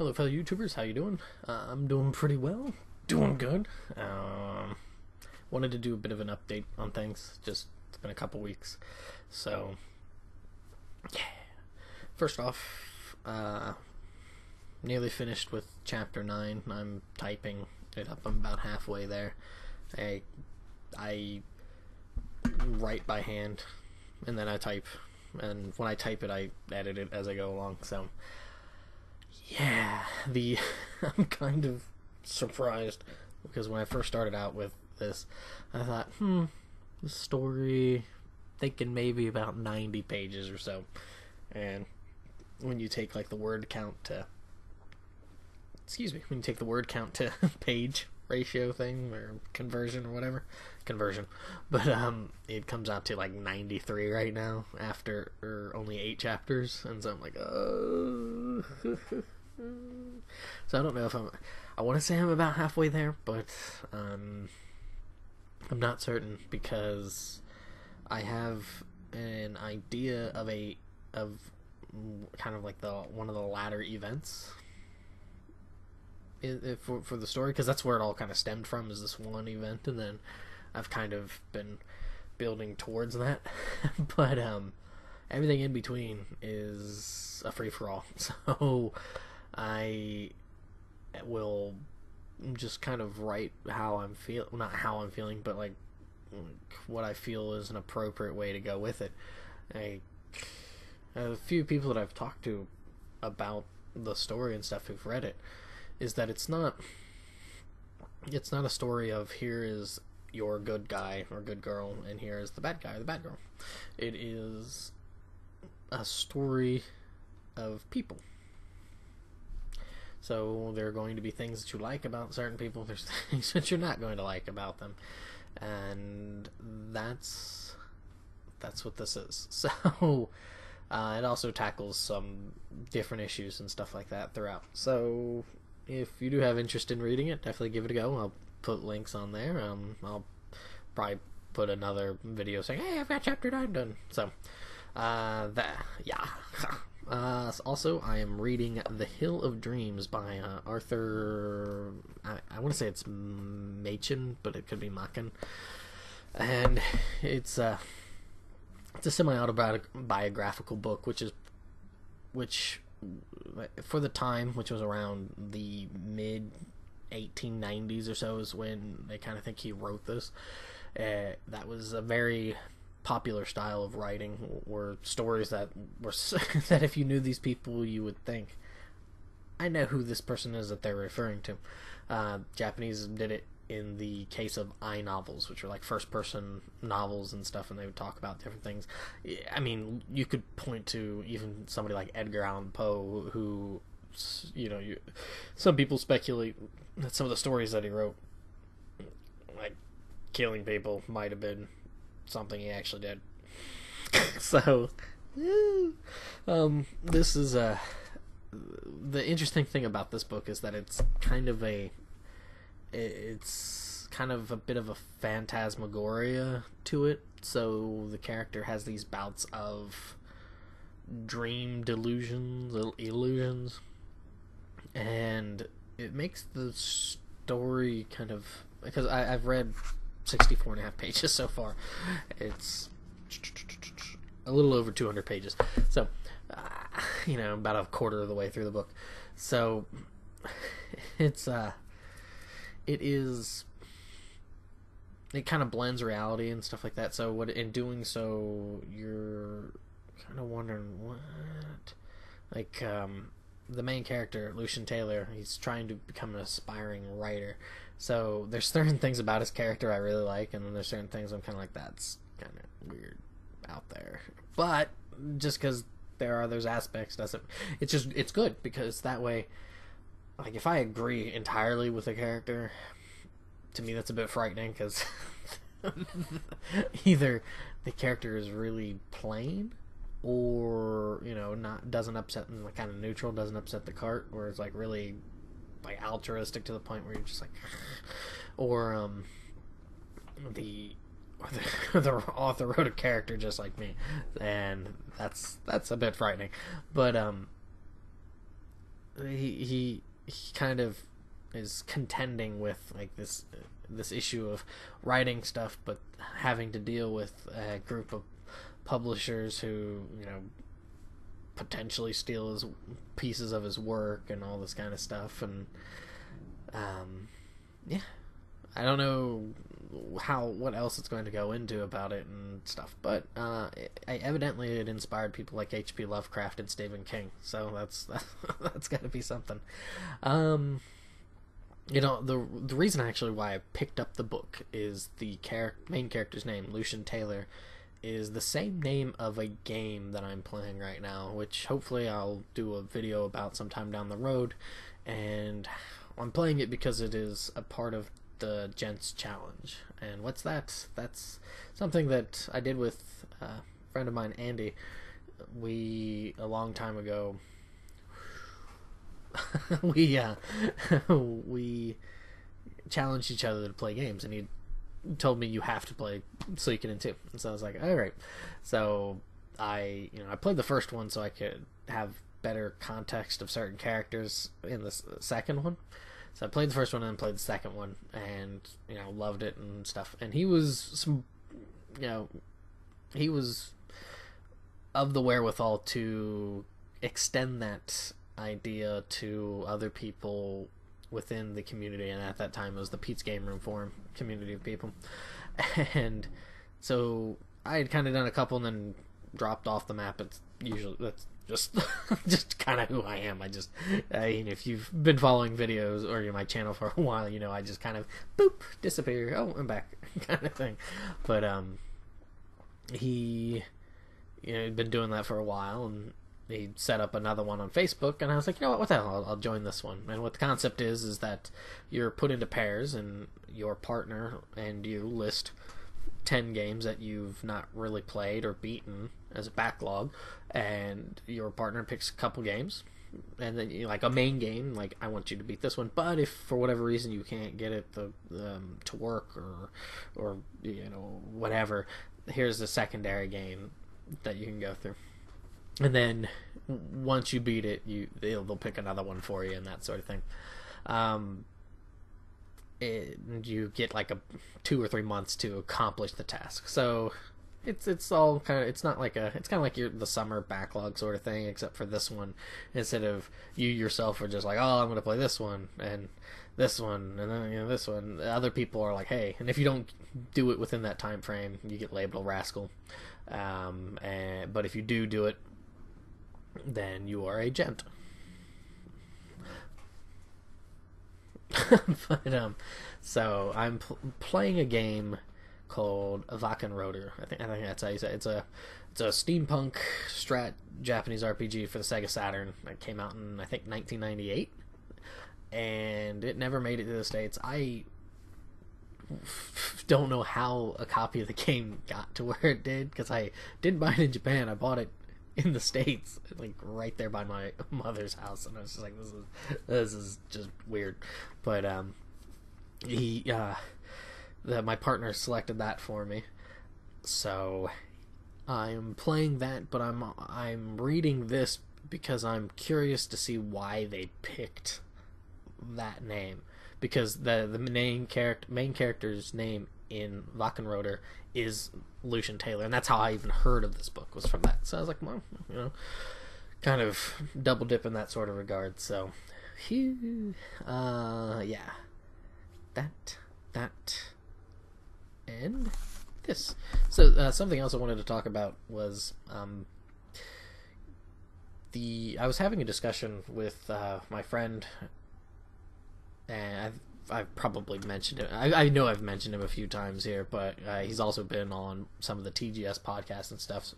Hello, fellow YouTubers. How you doing? I'm doing pretty well. Doing good. Wanted to do a bit of an update on things. Just it's been a couple weeks, so yeah. First off, nearly finished with chapter 9. I'm typing it up. I'm about halfway there. I write by hand, and then I type. And when I type it, I edit it as I go along. So yeah, I'm kind of surprised because when I first started out with this, I thought, the story, thinking maybe about 90 pages or so. And when you take like the word count to, when you take the word count to page ratio thing or conversion or whatever, but it comes out to like 93 right now after only 8 chapters, and so I'm like, oh. So I don't know if I want to say I'm about halfway there, but I'm not certain because I have an idea of kind of like one of the latter events for the story, because that's where it all kind of stemmed from, is this one event, and then I've kind of been building towards that. But everything in between is a free-for-all, so I will just kind of write how I'm feeling, not how I'm feeling, but like what I feel is an appropriate way to go with it. A few people that I've talked to about the story and stuff who've read it is that it's not a story of here is your good guy or good girl and here is the bad guy or the bad girl. It is a story of people. So there are going to be things that you like about certain people. There's things that you're not going to like about them, and that's what this is. So it also tackles some different issues and stuff like that throughout. So if you do have interest in reading it, definitely give it a go. I'll put links on there. I'll probably put another video saying, "Hey, I've got chapter 9 done." So also, I am reading The Hill of Dreams by Arthur. I want to say it's Machen, but it could be Machen. And it's a semi-autobiographical book, which for the time, which was around the mid 1890s or so, is when they kind of think he wrote this. That was a very popular style of writing, were stories that were that if you knew these people, you would think, I know who this person is that they're referring to. Japanese did it in the case of I-novels, which are like first-person novels and stuff, and they would talk about different things. I mean, you could point to even somebody like Edgar Allan Poe, who, some people speculate that some of the stories that he wrote, like killing people, might have been something he actually did. So, this is the interesting thing about this book is that it's kind of a bit of a phantasmagoria to it. So the character has these bouts of dream delusions, illusions, and it makes the story kind of, because I've read 64 and a half pages so far. It's a little over 200 pages. So, about a quarter of the way through the book. So, it kind of blends reality and stuff like that. So, in doing so, you're kind of wondering what, like, the main character, Lucian Taylor, he's trying to become an aspiring writer. So there's certain things about his character I really like, and then there's certain things I'm kind of like, that's kind of weird out there. But just because there are those aspects doesn't, it's good, because that way, like, if I agree entirely with a character, to me that's a bit frightening, because either the character is really plain, or doesn't upset, and like kind of neutral, doesn't upset the cart, or it's like really like altruistic to the point where you're just like, or the author wrote a character just like me, and that's a bit frightening. But he kind of is contending with like this issue of writing stuff, but having to deal with a group of publishers who, you know, potentially steal his pieces of his work and all this kind of stuff. And yeah, I don't know what else it's going to go into about it and stuff, but evidently it inspired people like H.P. Lovecraft and Stephen King, so that's got to be something. You know, the reason actually why I picked up the book is the main character's name, Lucian Taylor, is the same name of a game that I'm playing right now, which hopefully I'll do a video about sometime down the road. And I'm playing it because it is a part of the Gent's challenge. And what's that? That's something that I did with a friend of mine, Andy. We, a long time ago, we challenged each other to play games, and he told me you have to play Suikoden too. And so I was like, all right. So I played the first one so I could have better context of certain characters in the second one. So I played the first one and then played the second one, and loved it and stuff. And he was he was of the wherewithal to extend that idea to other people within the community, and at that time it was the Pete's Game Room forum community of people. And so I had kind of done a couple and then dropped off the map. That's just just kind of who I am. If you've been following videos or my channel for a while, I just kind of boop, disappear, oh, I'm back kind of thing. But he had been doing that for a while, and he set up another one on Facebook, and I was like, what the hell, I'll join this one. And what the concept is that you're put into pairs, and your partner and you list 10 games that you've not really played or beaten as a backlog, and your partner picks a couple games, and then like a main game, like, I want you to beat this one, but if for whatever reason you can't get it to work or whatever, here's the secondary game that you can go through. And then once you beat it, they'll pick another one for you and that sort of thing. You get like 2 or 3 months to accomplish the task. So it's all kind of, it's not like it's kind of like the summer backlog sort of thing, except for this one, instead of you yourself are just like, oh, I'm going to play this one and this one and then this one. Other people are like, hey, and if you don't do it within that time frame, you get labeled a rascal. But if you do it, then you are a gent. But so I'm playing a game called Wachenroder. I think that's how you say it. It's a steampunk strat Japanese RPG for the Sega Saturn that came out in, I think, 1998, and it never made it to the States. I don't know how a copy of the game got to where it did, because I didn't buy it in Japan. I bought it in the States, like right there by my mother's house, and I was just like, this is just weird. But my partner selected that for me, so I'm playing that. But I'm reading this because I'm curious to see why they picked that name, because the main character's name in Wachenroder is Lucian Taylor, and that's how I even heard of this book, was from that. So I was like, well, kind of double dip in that sort of regard. So yeah, that and this. So something else I wanted to talk about was I was having a discussion with my friend, and I've probably mentioned it. I know I've mentioned him a few times here, but he's also been on some of the TGS podcasts and stuff,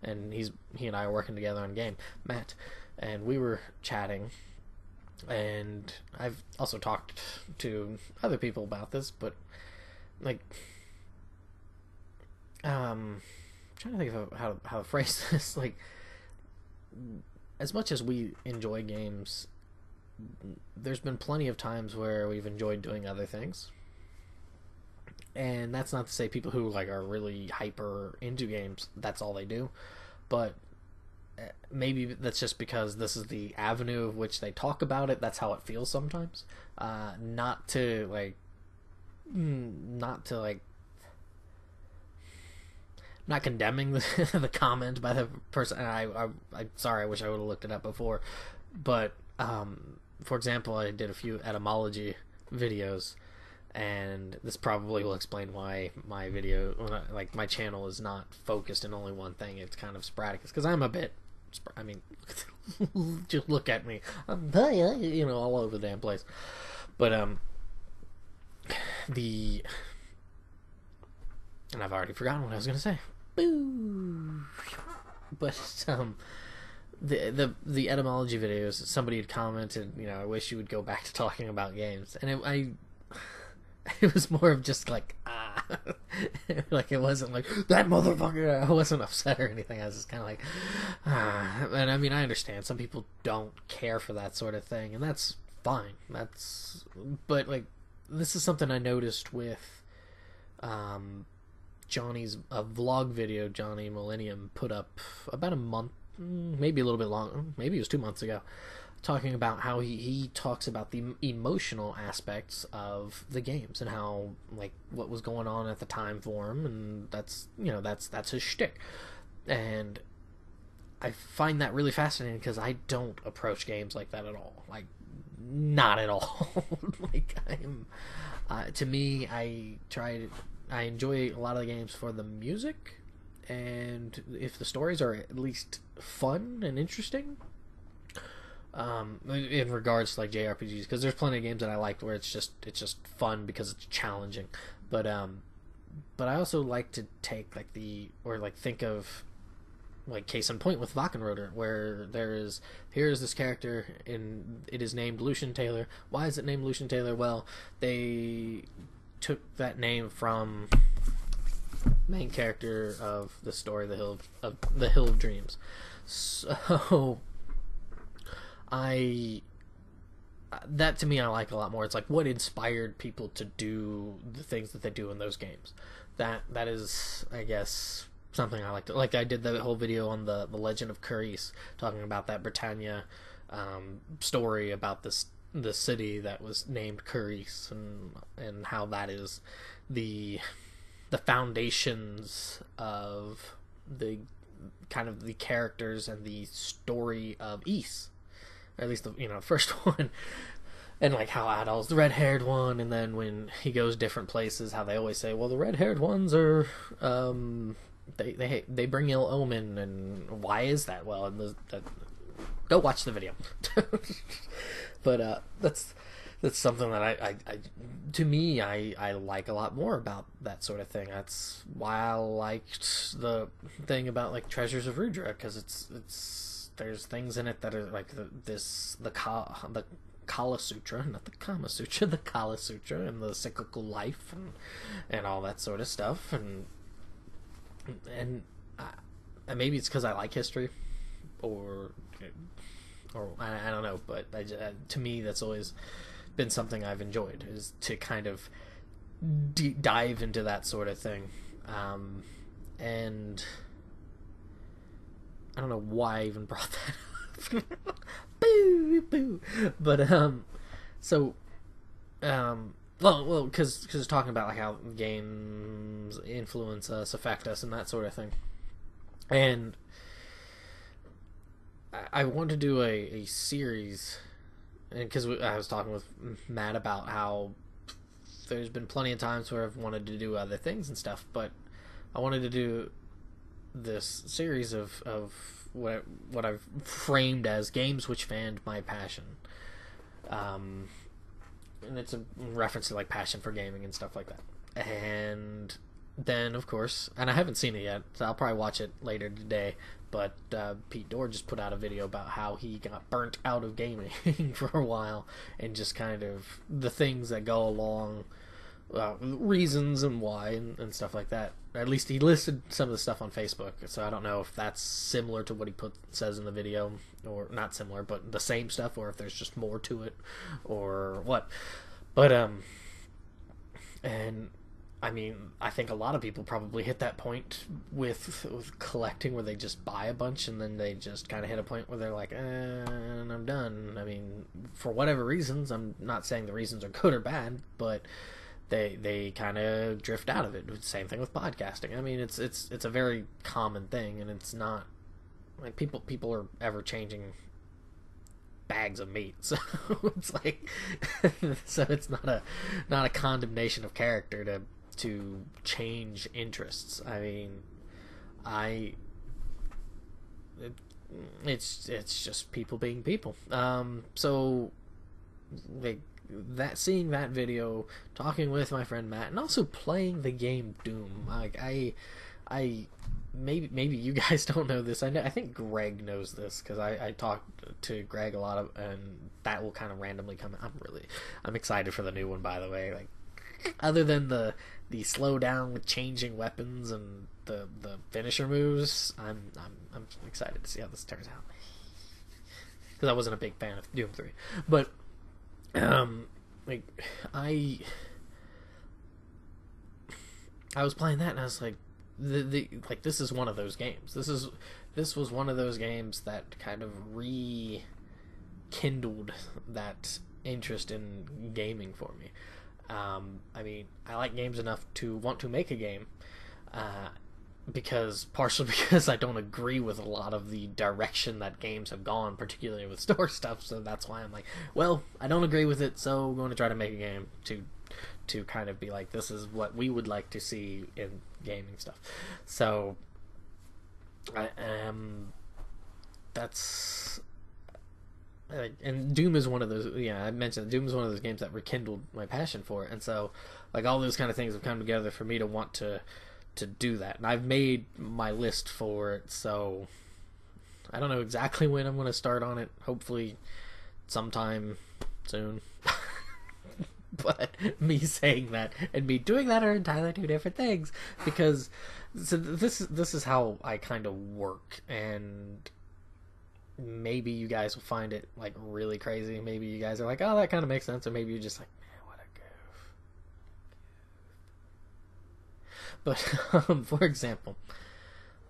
and he and I are working together on a game, Matt, and we were chatting, and I've also talked to other people about this, but like, trying to think of how to phrase this. Like, as much as we enjoy games, there's been plenty of times where we've enjoyed doing other things, and that's not to say people who like are really hyper into games, that's all they do. But maybe that's just because this is the avenue of which they talk about it. That's how it feels sometimes. Not to like, not condemning the comment by the person. I'm sorry. I wish I would have looked it up before. But for example, I did a few etymology videos, and this probably will explain why my video, like my channel, is not focused in only one thing. It's kind of sporadic. It's because I'm a bit. I mean, just look at me. I'm, all over the damn place. But and I've already forgotten what I was gonna say. Boo. But the etymology videos, somebody had commented, I wish you would go back to talking about games, and it was more of just like like it wasn't like that motherfucker. I wasn't upset or anything. I was just kind of like and I mean I understand some people don't care for that sort of thing, and that's fine. But like this is something I noticed with Johnny's vlog video Johnny Millennium put up about a month, maybe a little bit long, maybe it was 2 months ago, talking about how he talks about the emotional aspects of the games and how, like, what was going on at the time for him, and that's his shtick. And I find that really fascinating because I don't approach games like that at all. Like, not at all. Like, to me, I enjoy a lot of the games for the music, and if the stories are at least fun and interesting, in regards to like JRPGs, because there's plenty of games that I like where it's just fun because it's challenging, but I also like to take think of, like, case in point with Wackenroder, where here's this character and it is named Lucian Taylor. Why is it named Lucian Taylor? Well, they took that name from main character of the story, the Hill of Dreams. So that to me I like a lot more. It's like what inspired people to do the things that they do in those games. That is, I guess, something I like to, like I did the whole video on the Legend of Carice, talking about that Britannia story about the city that was named Carice, and how that is the foundations of the kind of the characters and the story of Ys, or at least the first one, and like how Adol's the red-haired one, and then when he goes different places, how they always say, well, the red-haired ones are they bring ill omen, and why is that? Well, go watch the video. But that's something that I like a lot more about that sort of thing. That's why I liked the thing about like Treasures of Rudra, because there's things in it that are like the Kala Sutra, not the Kama Sutra, the Kala Sutra, and the cyclical life and all that sort of stuff, and maybe it's because I like history, or I don't know, but to me that's always been something I've enjoyed, is to kind of dive into that sort of thing, and I don't know why I even brought that up. Boo, boo. But well, because talking about like how games influence us, affect us, and that sort of thing, and I want to do a series, and because I was talking with Matt about how there's been plenty of times where I've wanted to do other things and stuff, but I wanted to do this series of what I've framed as games which fanned my passion, and it's a reference to like passion for gaming and stuff like that. And then of course, and I haven't seen it yet, so I'll probably watch it later today, but Pete Dorr just put out a video about how he got burnt out of gaming for a while, and just kind of the things that go along, reasons and why, and stuff like that. At least he listed some of the stuff on Facebook, so I don't know if that's similar to what he says in the video, or not similar, but the same stuff, or if there's just more to it, or what. But and I mean, I think a lot of people probably hit that point with collecting where they just buy a bunch and then they just kind of hit a point where they're like, and I'm done. I mean, for whatever reasons, I'm not saying the reasons are good or bad, but they kind of drift out of it. Same thing with podcasting. I mean, it's a very common thing, and it's not like people are ever changing bags of meat, so it's like so it's not a condemnation of character to change interests. I mean, it's just people being people. So like seeing that video, talking with my friend Matt, and also playing the game Doom. Like I maybe you guys don't know this. I think Greg knows this because I talked to Greg a lot and that will kind of randomly come. I'm excited for the new one, by the way. Like, other than the slow down with changing weapons and the finisher moves, I'm excited to see how this turns out, because I wasn't a big fan of Doom 3, but like I was playing that and I was like, like, this is one of those games. This was one of those games that kind of rekindled that interest in gaming for me. I mean, I like games enough to want to make a game, partially because I don't agree with a lot of the direction that games have gone, particularly with store stuff. So that's why I'm like, well, I don't agree with it, so I'm going to try to make a game to kind of be like, this is what we would like to see in gaming stuff. So that's and Doom is one of those. Yeah, I mentioned Doom is one of those games that rekindled my passion for it, and so like all those kind of things have come together for me to want to do that. And I've made my list for it, so I don't know exactly when I'm going to start on it. Hopefully sometime soon. But me saying that and me doing that are entirely two different things, because so this is how I kind of work, and maybe you guys will find it like really crazy. Maybe you guys are like, oh, that kind of makes sense, or maybe you're just like, man, what a goof. But for example,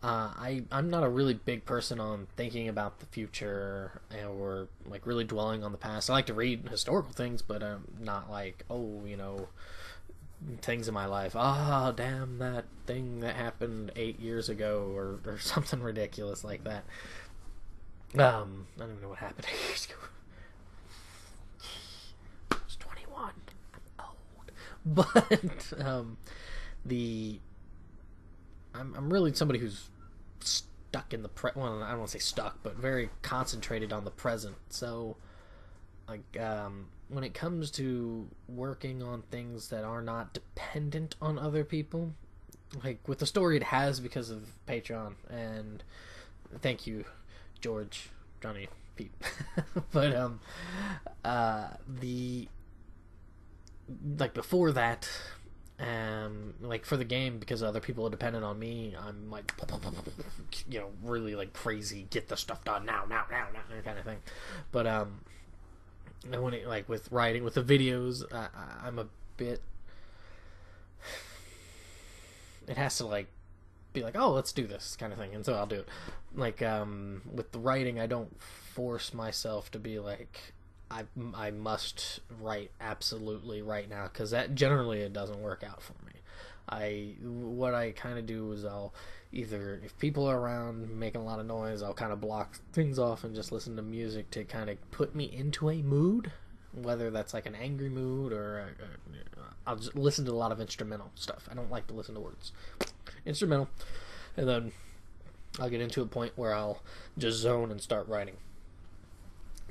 I'm not a really big person on thinking about the future or like really dwelling on the past. I like to read historical things, but I'm not like, oh, things in my life. Ah, damn, that thing that happened 8 years ago, or something ridiculous like that. I don't even know what happened 8 years ago. I was 21. I'm old. But I'm really somebody who's stuck in the well, I don't want to say stuck, but very concentrated on the present. So like when it comes to working on things that are not dependent on other people, like with the story, it has because of Patreon, and thank you, George, Johnny, Pete. But the like before that, like for the game, because other people are dependent on me, I'm like, really like crazy, get the stuff done now, kind of thing. But when it, like with writing, with the videos, I'm a bit, it has to like be like, oh, let's do this kind of thing, and so I'll do it. Like with the writing, I don't force myself to be like, I must write absolutely right now, because that generally it doesn't work out for me. What I kind of do is I'll either, if people are around making a lot of noise, I'll kind of block things off and just listen to music to kind of put me into a mood, whether that's like an angry mood or I'll just listen to a lot of instrumental stuff. I don't like to listen to words. Instrumental, and then I'll get into a point where I'll just zone and start writing.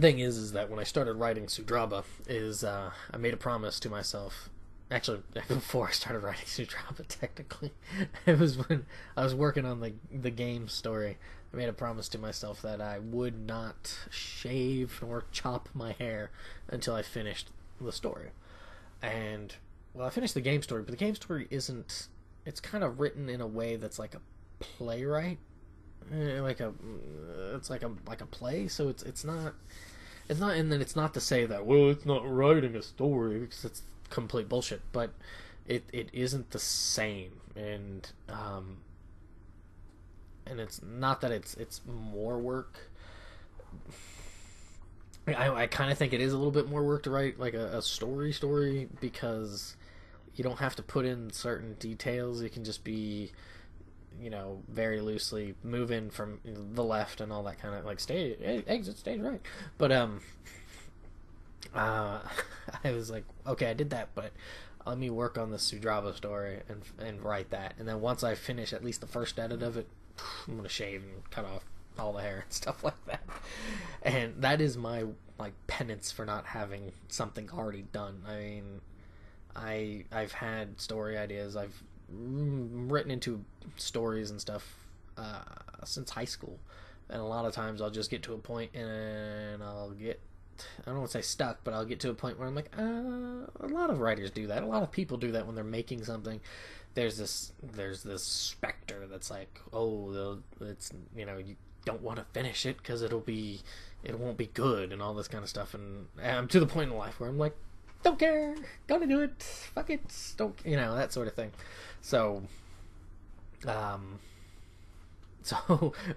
Thing is that when I started writing Sudraba, I made a promise to myself. Actually, before I started writing Sudraba, technically, it was when I was working on the game story. I made a promise to myself that I would not shave nor chop my hair until I finished the story. And well, I finished the game story, but the game story isn't. It's kind of written in a way that's like a playwright, it's like a play. So it's not, and then it's not to say that, well, it's not writing a story, because it's complete bullshit. But it isn't the same, and it's not that it's more work. I kind of think it is a little bit more work to write like a story because you don't have to put in certain details. You can just be, very loosely move in from the left and all that kind of like exit stage right. But I was like, okay, I did that, but let me work on the Sudraba story and write that. And then once I finish at least the first edit of it, I'm gonna shave and cut off all the hair and stuff like that. And that is my penance for not having something already done. I mean, I've had story ideas. I've written into stories and stuff since high school, and a lot of times I'll just get to a point and I don't want to say stuck, but I'll get to a point where I'm like, a lot of writers do that. A lot of people do that when they're making something. There's this specter that's like, oh, it's you don't want to finish it because it won't be good and all this kind of stuff. And I'm to the point in life where I'm like, don't care, gonna do it, fuck it, don't, that sort of thing. So,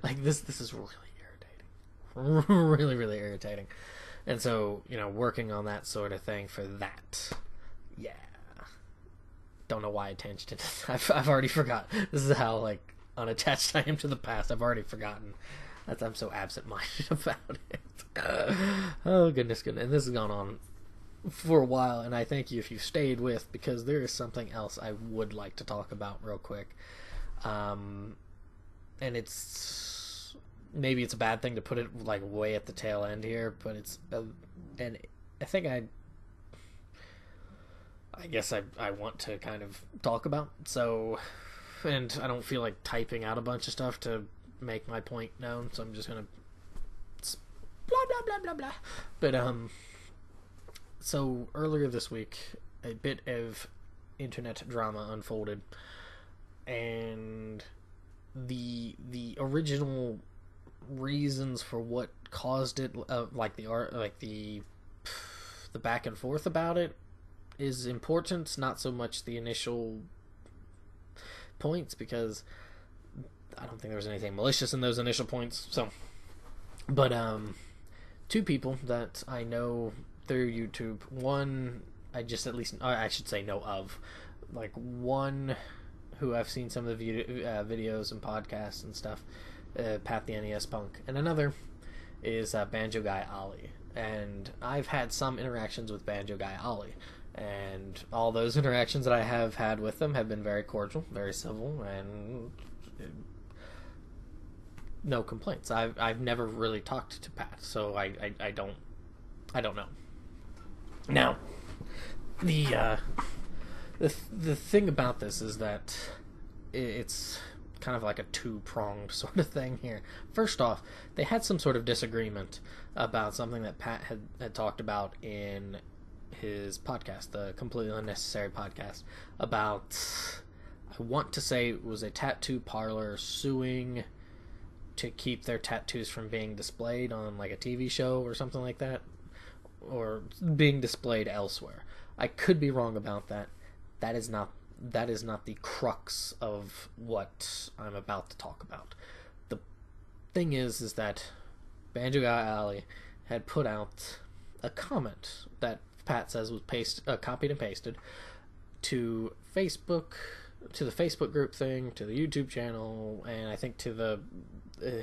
like this is really irritating, really, really irritating. And so, working on that sort of thing for that, yeah. Don't know why I tangent. I've already forgotten. This is how unattached I am to the past. I've already forgotten. I'm so absent-minded about it. Oh goodness. And this has gone on for a while, and I thank you if you stayed with, because there is something else I would like to talk about real quick. And maybe it's a bad thing to put it way at the tail end here, but and I think I guess I want to kind of talk about. So, and I don't feel like typing out a bunch of stuff to make my point known, so I'm just gonna blah blah blah blah blah. But so earlier this week, a bit of internet drama unfolded, and the original reasons for what caused it, the back and forth about it, is important, not so much the initial points, because I don't think there was anything malicious in those initial points. So, but two people that I know through YouTube, one I should say know of, one who I've seen some of the videos and podcasts and stuff, Pat the NES Punk, and another is Banjo Guy Ollie. And I've had some interactions with Banjo Guy Ollie, and all those interactions that I have had with them have been very cordial, very civil, and no complaints. I've never really talked to Pat, so I don't know. Now, the thing about this is that it's kind of like a two-pronged sort of thing here. First off, they had some sort of disagreement about something that Pat had talked about in his podcast, the Completely Unnecessary podcast, about, I want to say it was a tattoo parlor suing to keep their tattoos from being displayed on a TV show or something like that, or being displayed elsewhere. I could be wrong about that. That is not the crux of what I'm about to talk about. The thing is that Banjo Guy Ollie had put out a comment that Pat says was copied and pasted to Facebook, to the Facebook group thing, to the YouTube channel, and I think to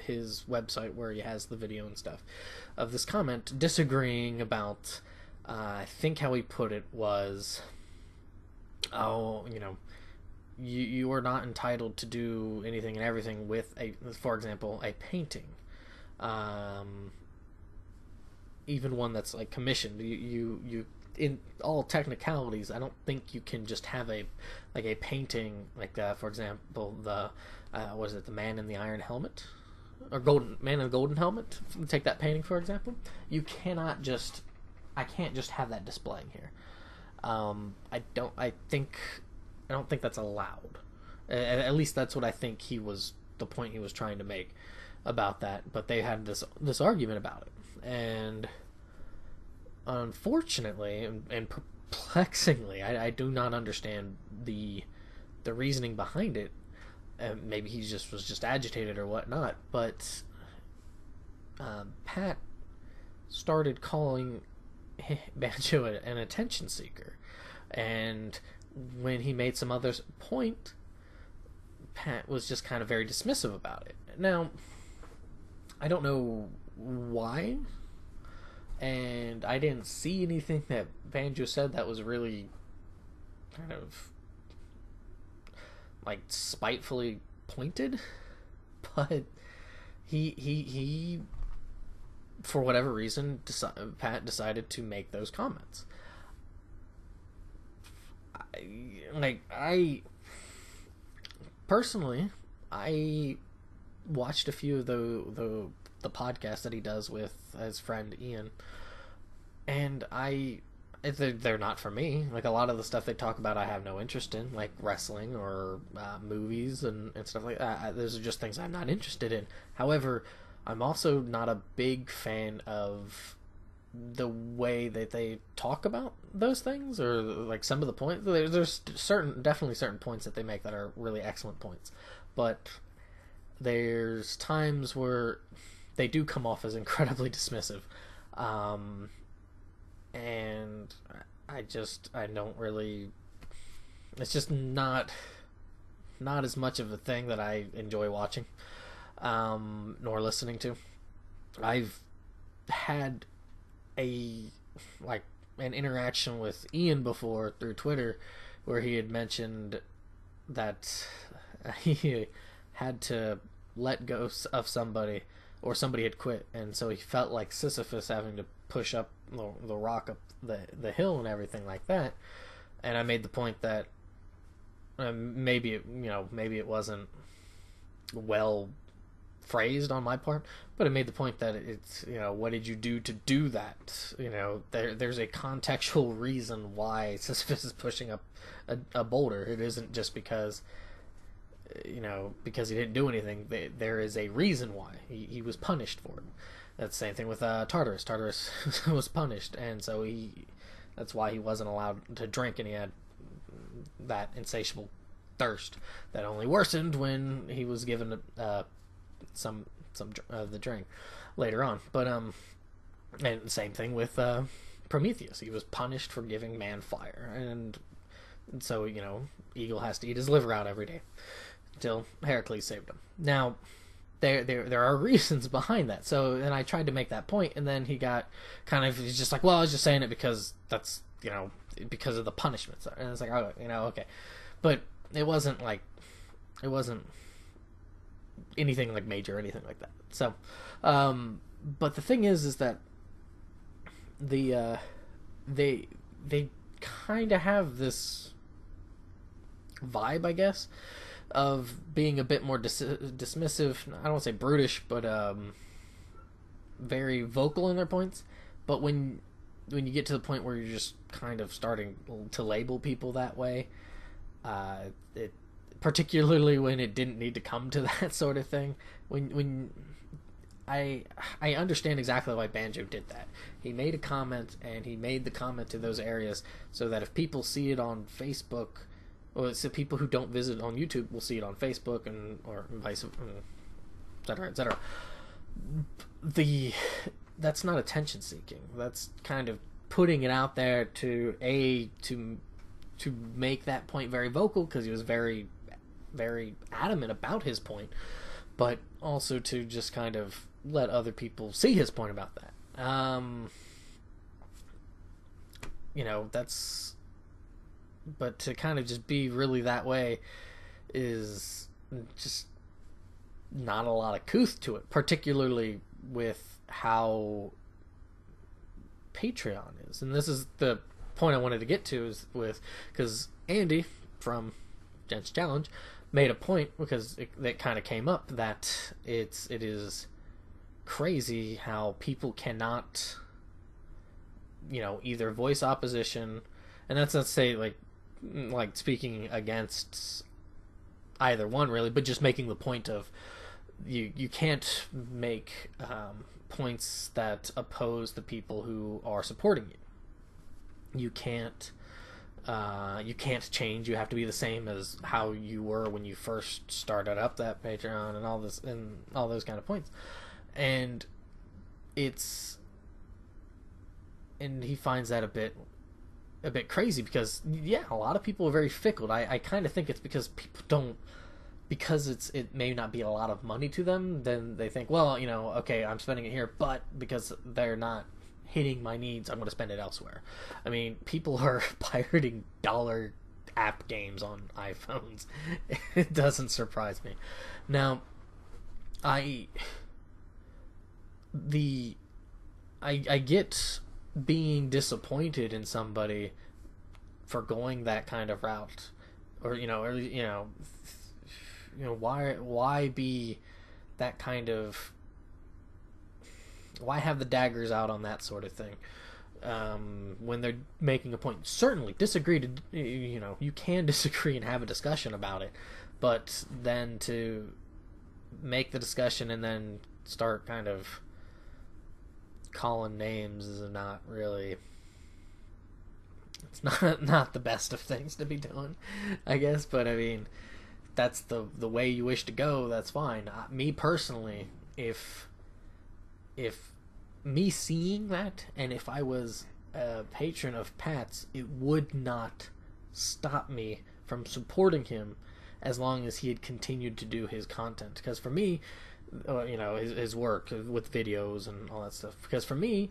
his website where he has the video and stuff, of this comment disagreeing about, I think how he put it was, you are not entitled to do anything and everything with for example, a painting, even one that's commissioned. You in all technicalities, I don't think you can just have a painting for example, the the Man in the Iron Helmet, or Man in the Golden Helmet. Take that painting for example. I can't just have that displaying here. I don't think that's allowed. At least that's what I think the point he was trying to make about that. But they had this argument about it, and unfortunately, and perplexingly, I do not understand the reasoning behind it. Maybe he was just agitated or whatnot, but Pat started calling Banjo an attention seeker, and when he made some other point, Pat was just kind of very dismissive about it. Now, I don't know why, and I didn't see anything that Banjo said that was really kind of like spitefully pointed, but he for whatever reason Pat decided to make those comments. I personally, I watched a few of the podcasts that he does with his friend Ian, and they're not for me. Like, a lot of the stuff they talk about I have no interest in, like wrestling or movies and stuff like that. Those are just things I'm not interested in. However, I'm also not a big fan of the way that they talk about those things, or like some of the points. There's definitely certain points that they make that are really excellent points, but there's times where they do come off as incredibly dismissive, and I don't really. It's just not as much of a thing that I enjoy watching, nor listening to. I've had an interaction with Ian before through Twitter, where he had mentioned that he had to let go of somebody, or somebody had quit, and so he felt like Sisyphus having to push up the rock up the hill and everything like that. And I made the point that maybe it wasn't well phrased on my part, but it made the point that it's, what did you do to do that? There's a contextual reason why Sisyphus is pushing up a boulder. It isn't just because because he didn't do anything. There is a reason why he was punished for it. That's the same thing with Tartarus. Tartarus was punished, and so that's why he wasn't allowed to drink, and he had that insatiable thirst that only worsened when he was given some of the drink later on. But and same thing with Prometheus. He was punished for giving man fire, and so Eagle has to eat his liver out every day until Heracles saved him. Now there are reasons behind that. So, and I tried to make that point, and then he got he's just like, well, I was just saying it because that's because of the punishments. And it's like, oh, okay, but it wasn't anything like major or anything like that. So, but the thing is that they kind of have this vibe, I guess, of being a bit more dismissive. I don't want to say brutish, but very vocal in their points. But when you get to the point where you're just kind of starting to label people that way, it particularly when it didn't need to come to that sort of thing. When I understand exactly why Banjo did that. He made a comment, and he made the comment to those areas so that if people see it on Facebook, or so people who don't visit on YouTube will see it on Facebook, or vice, etc., etc. That's not attention seeking. That's kind of putting it out there to make that point very vocal, because he was very, very adamant about his point, but also to just kind of let other people see his point about that. That's, but to kind of just be really that way is just not a lot of couth to it, particularly with how Patreon is. And this is the point I wanted to get to, is because Andy from Gent's Challenge made a point, because it kind of came up, that it is crazy how people cannot either voice opposition, and that's not to say like speaking against either one really, but just making the point of you can't make points that oppose the people who are supporting you. you can't change. You have to be the same as how you were when you first started up that Patreon, and all those kind of points. And he finds that a bit crazy, because yeah, a lot of people are very fickle. I kind of think it's because people don't, because it may not be a lot of money to them, then they think, well, okay, I'm spending it here, but because they're not hitting my needs, I'm going to spend it elsewhere. I mean, people are pirating dollar app games on iPhones. It doesn't surprise me. Now, I get being disappointed in somebody for going that kind of route, or why be that kind of, why have the daggers out on that sort of thing when they're making a point? Certainly you can disagree and have a discussion about it, but then to make the discussion and then start kind of calling names is not really, it's not the best of things to be doing, I guess. But I mean, that's the way you wish to go, that's fine. Me personally, if me seeing that, and if I was a patron of Pat's, it would not stop me from supporting him as long as he had continued to do his content. Because for me, his work with videos and all that stuff. Because for me,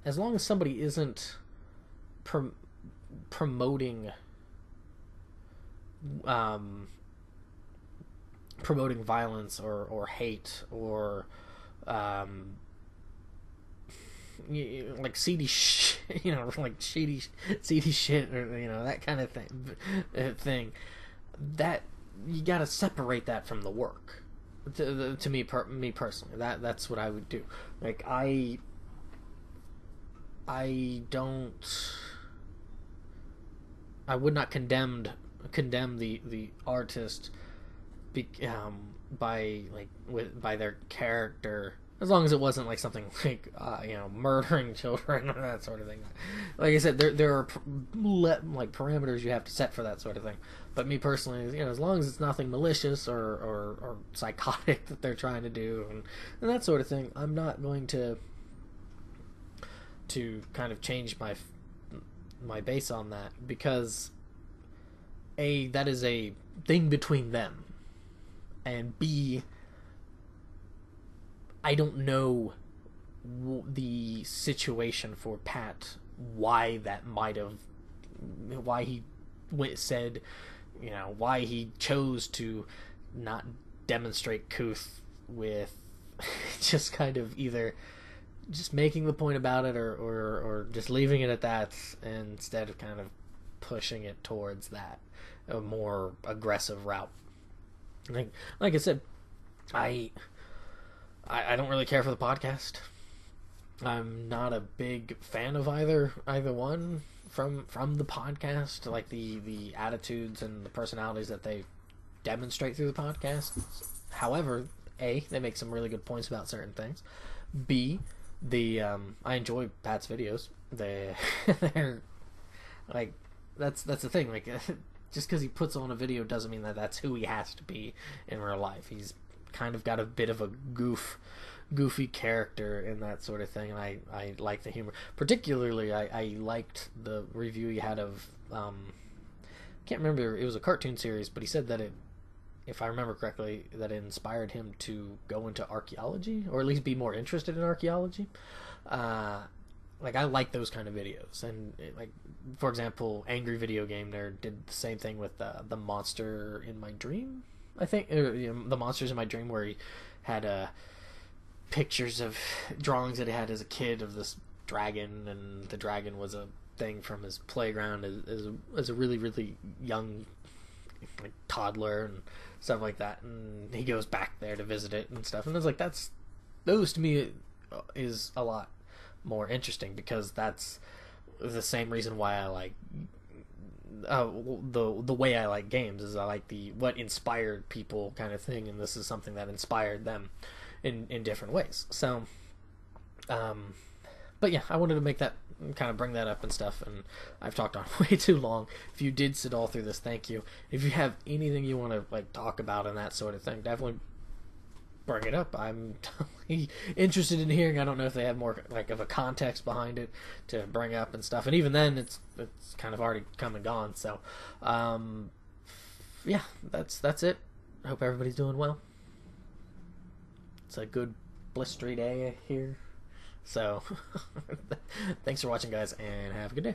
as long as somebody isn't promoting violence or hate or like seedy like seedy shit, or that kind of thing, that you gotta separate that from the work. To me personally, that's what I would do. Like I would not condemn the artist by their character, as long as it wasn't like something like murdering children or that sort of thing. Like I said, there are like parameters you have to set for that sort of thing. But me personally, as long as it's nothing malicious or psychotic that they're trying to do and that sort of thing, I'm not going to kind of change my base on that, because A, that is a thing between them, and B, I don't know the situation for Pat, why he said, why he chose to not demonstrate couth with just kind of either just making the point about it or just leaving it at that, instead of kind of pushing it towards that a more aggressive route. Like I said, I don't really care for the podcast. I'm not a big fan of either one from the podcast, like the attitudes and the personalities that they demonstrate through the podcast. However, A, they make some really good points about certain things. B, I enjoy Pat's videos. They're like, that's the thing. Like, just because he puts on a video doesn't mean that that's who he has to be in real life. He's kind of got a bit of a goofy character and that sort of thing, and I like the humor. Particularly, I liked the review he had of can't remember, it was a cartoon series, but he said that if I remember correctly, that it inspired him to go into archaeology, or at least be more interested in archaeology. Like, I like those kind of videos, and like, for example, Angry Video Game Nerd did the same thing with the Monster in My Dream, I think, the Monsters in My Dream, where he had pictures of drawings that he had as a kid of this dragon, and the dragon was a thing from his playground as a really, really young, like, toddler and stuff like that, and he goes back there to visit it and stuff, and it's like, those to me is a lot more interesting, because that's the same reason why I like the way I like games, is I like what inspired people kind of thing, and this is something that inspired them in different ways. So but yeah, I wanted to make that kind of bring that up and stuff. And I've talked on way too long. If you did sit all through this, thank you. If you have anything you want to like talk about and that sort of thing, definitely bring it up. I'm totally interested in hearing. I don't know if they have more like of a context behind it to bring up and stuff. And even then, it's kind of already come and gone. So, yeah, that's it. I hope everybody's doing well. It's a good blistery day here. So, thanks for watching, guys, and have a good day.